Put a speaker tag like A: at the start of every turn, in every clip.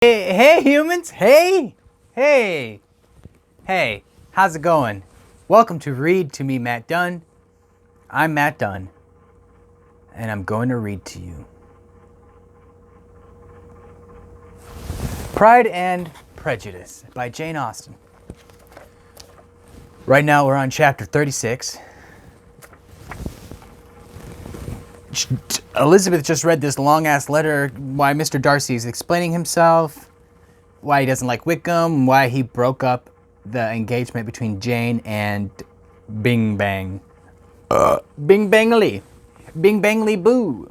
A: Hey humans! Hey! How's it going? Welcome to Read to Me, Matt Dunn. I'm Matt Dunn, and I'm going to read to you Pride and Prejudice by Jane Austen. Right now we're on chapter 36. Elizabeth just read this long-ass letter why Mr. Darcy is explaining himself, why he doesn't like Wickham, why he broke up the engagement between Jane and Bing Bang. Bing Bangly. Bing Bangly Boo.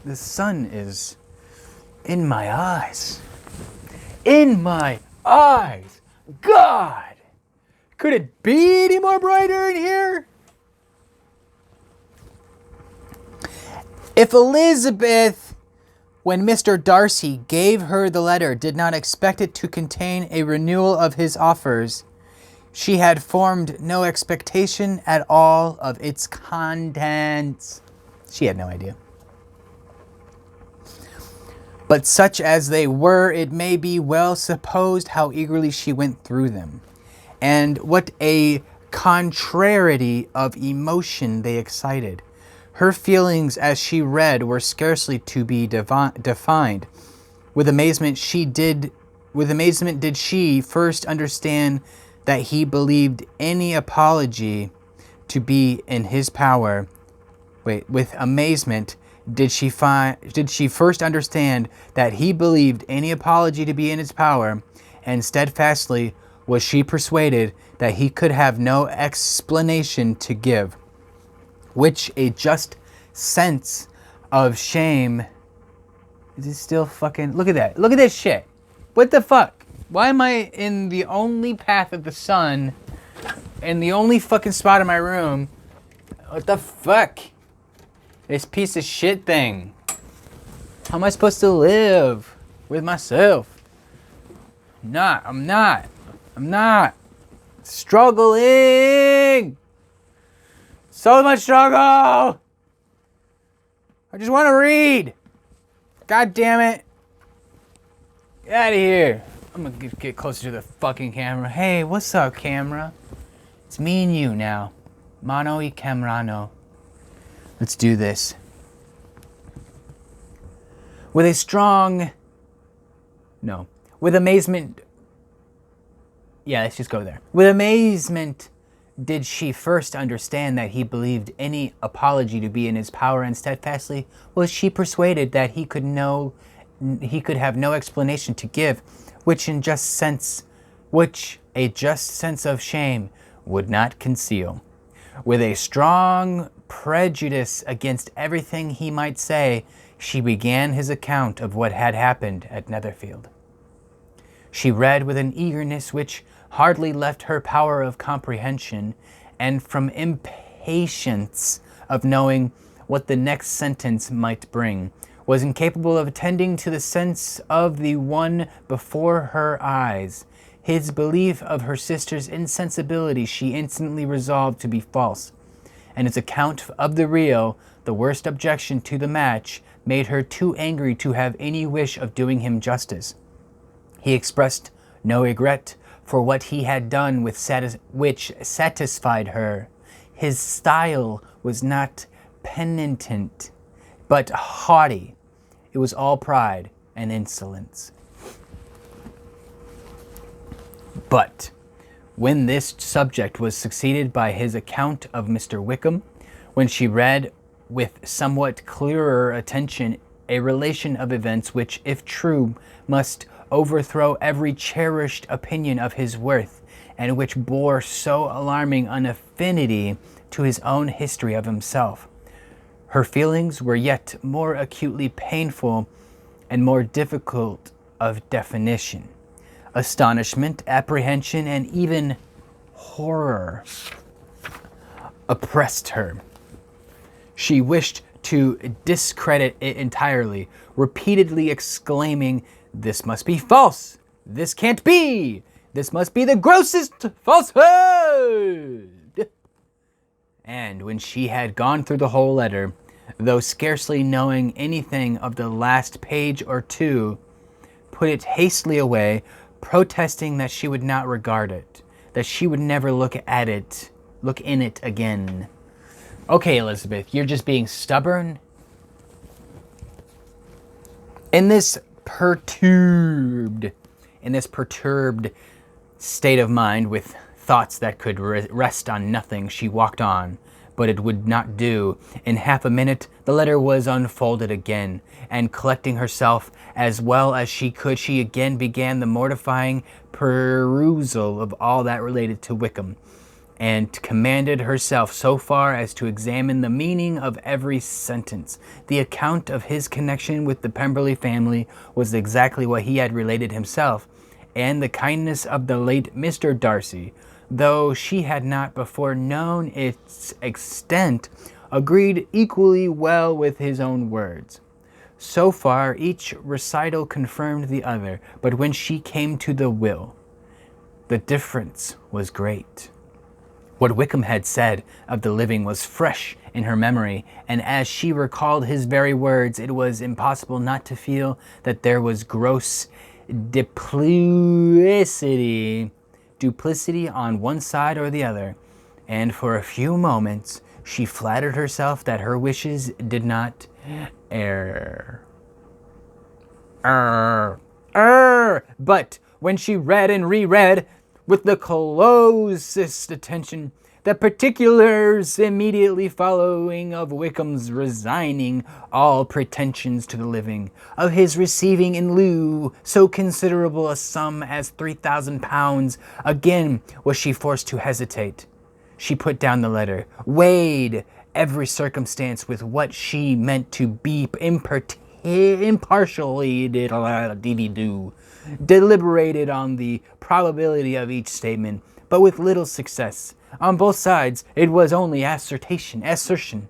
A: The sun is in my eyes. In my eyes. God! Could it be any more brighter in here? If Elizabeth, when Mr. Darcy gave her the letter, did not expect it to contain a renewal of his offers, she had formed no expectation at all of its contents. She had no idea. But such as they were, it may be well supposed how eagerly she went through them, and what a contrariety of emotion they excited. Her feelings as she read were scarcely to be defined. With amazement did she first understand that he believed any apology to be in his power. With amazement did she first understand that he believed any apology to be in his power, and steadfastly was she persuaded that he could have no explanation to give, which a just sense of shame. Is it still fucking... Look at that. Look at this shit. What the fuck? Why am I in the only path of the sun in the only fucking spot in my room? What the fuck? This piece of shit thing. How am I supposed to live with myself? I'm not. Struggling. So much struggle. I just want to read. God damn it. Get out of here. I'm going to get closer to the fucking camera. Hey, what's up, camera? It's me and you now. Mano y camerano. Let's do this. With amazement. Yeah, let's just go there. With amazement did she first understand that he believed any apology to be in his power, and steadfastly was she persuaded that he could have no explanation to give, which a just sense of shame would not conceal. With a strong prejudice against everything he might say, she began his account of what had happened at Netherfield. She read with an eagerness which hardly left her power of comprehension, and from impatience of knowing what the next sentence might bring, was incapable of attending to the sense of the one before her eyes. His belief of her sister's insensibility she instantly resolved to be false, and his account of the real, the worst objection to the match, made her too angry to have any wish of doing him justice. He expressed no regret for what he had done which satisfied her. His style was not penitent, but haughty. It was all pride and insolence. But when this subject was succeeded by his account of Mr. Wickham, when she read with somewhat clearer attention a relation of events which, if true, must overthrow every cherished opinion of his worth, and which bore so alarming an affinity to his own history of himself, her feelings were yet more acutely painful and more difficult of definition. Astonishment, apprehension, and even horror oppressed her. She wished to discredit it entirely, repeatedly exclaiming, "This must be false! This can't be! This must be the grossest falsehood!" And when she had gone through the whole letter, though scarcely knowing anything of the last page or two, put it hastily away, protesting that she would not regard it, that she would never look in it again. Okay, Elizabeth, you're just being stubborn. In this perturbed state of mind, with thoughts that could rest on nothing, she walked on, but it would not do. In half a minute, the letter was unfolded again, and collecting herself as well as she could, she again began the mortifying perusal of all that related to Wickham, and commanded herself so far as to examine the meaning of every sentence. The account of his connection with the Pemberley family was exactly what he had related himself, and the kindness of the late Mr. Darcy, though she had not before known its extent, agreed equally well with his own words. So far each recital confirmed the other, but when she came to the will, the difference was great. What Wickham had said of the living was fresh in her memory, and as she recalled his very words, it was impossible not to feel that there was gross duplicity on one side or the other, and for a few moments she flattered herself that her wishes did not err. But when she read and reread with the closest attention the particulars immediately following of Wickham's resigning all pretensions to the living, of his receiving in lieu so considerable a sum as £3,000, again was she forced to hesitate. She put down the letter, weighed every circumstance with what she meant to be impartially deliberated on the probability of each statement, but with little success. On both sides, it was only assertion.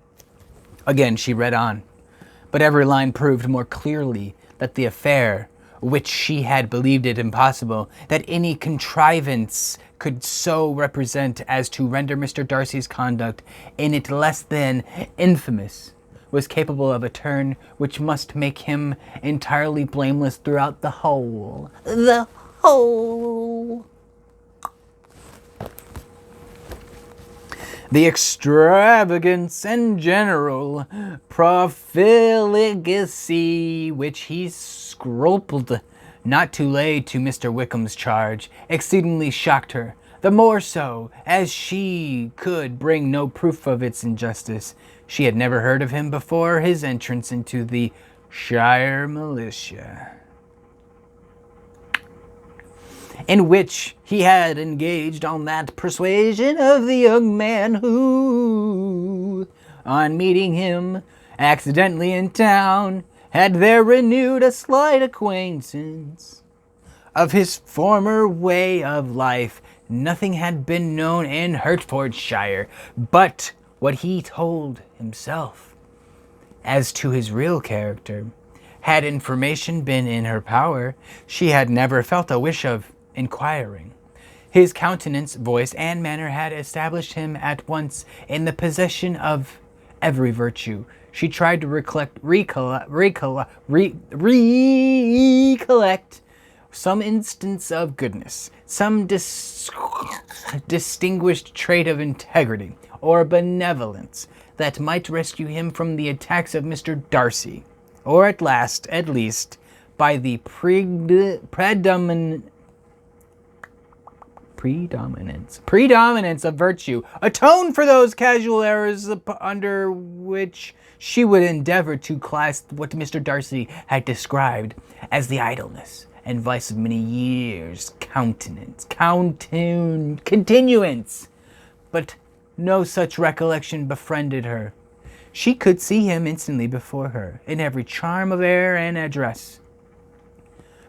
A: Again she read on, but every line proved more clearly that the affair, which she had believed it impossible that any contrivance could so represent as to render Mr. Darcy's conduct in it less than infamous, was capable of a turn which must make him entirely blameless throughout the whole. The extravagance and general profligacy which he scrupled not to lay to Mr. Wickham's charge exceedingly shocked her, the more so as she could bring no proof of its injustice. She had never heard of him before his entrance into the shire militia, in which he had engaged on that persuasion of the young man who, on meeting him accidentally in town, had there renewed a slight acquaintance. Of his former way of life nothing had been known in Hertfordshire but what he told himself. As to his real character, had information been in her power, she had never felt a wish of inquiring. His countenance, voice, and manner had established him at once in the possession of every virtue. She tried to recollect some instance of goodness, some distinguished trait of integrity or benevolence that might rescue him from the attacks of Mr. Darcy, or at least, by the predominance of virtue, atone for those casual errors under which she would endeavor to class what Mr. Darcy had described as the idleness and vice of many years' continuance. But no such recollection befriended her. She could see him instantly before her, in every charm of air and address.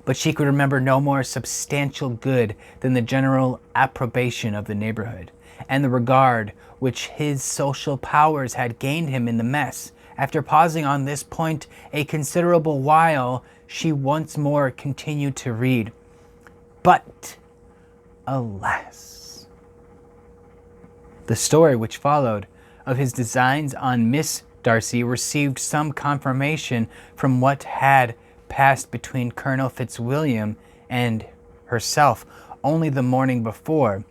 A: But she could remember no more substantial good than the general approbation of the neighborhood, and the regard which his social powers had gained him in the mess. After pausing on this point a considerable while, she once more continued to read. But, alas! The story which followed of his designs on Miss Darcy received some confirmation from what had passed between Colonel Fitzwilliam and herself only the morning before,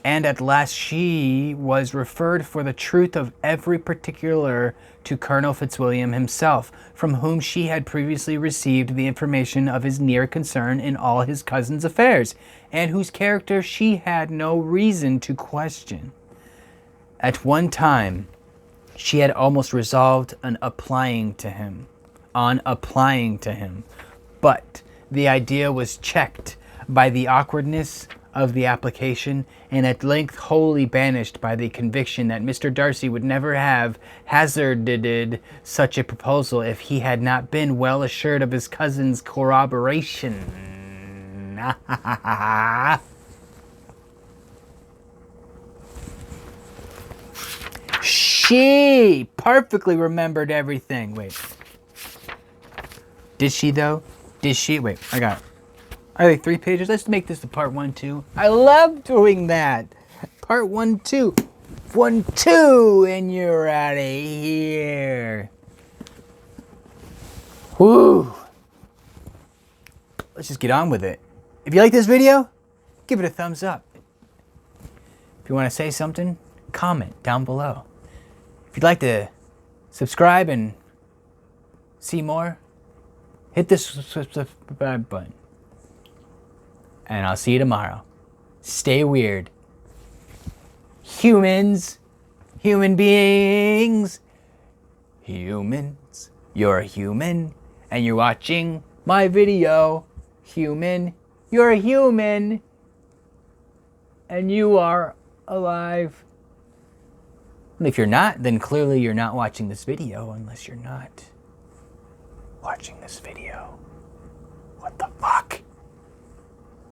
A: and at last she was referred for the truth of every particular to Colonel Fitzwilliam himself, from whom she had previously received the information of his near concern in all his cousin's affairs, and whose character she had no reason to question. At one time, she had almost resolved on applying to him, but the idea was checked by the awkwardness of the application, and at length wholly banished by the conviction that Mr. Darcy would never have hazarded such a proposal if he had not been well assured of his cousin's corroboration. She perfectly remembered everything. Wait. Did she, though? Did she? Wait, I got it. Are they 3 pages? Let's make this the part 1, 2. I love doing that. Part 1, 2. 1, 2, and you're out of here. Whew. Let's just get on with it. If you like this video, give it a thumbs up. If you want to say something, comment down below. If you'd like to subscribe and see more, hit the subscribe button. And I'll see you tomorrow. Stay weird. Humans. Human beings. Humans. You're a human. And you're watching my video. Human. You're a human. And you are alive. And if you're not, then clearly you're not watching this video unless you're not watching this video. What the fuck?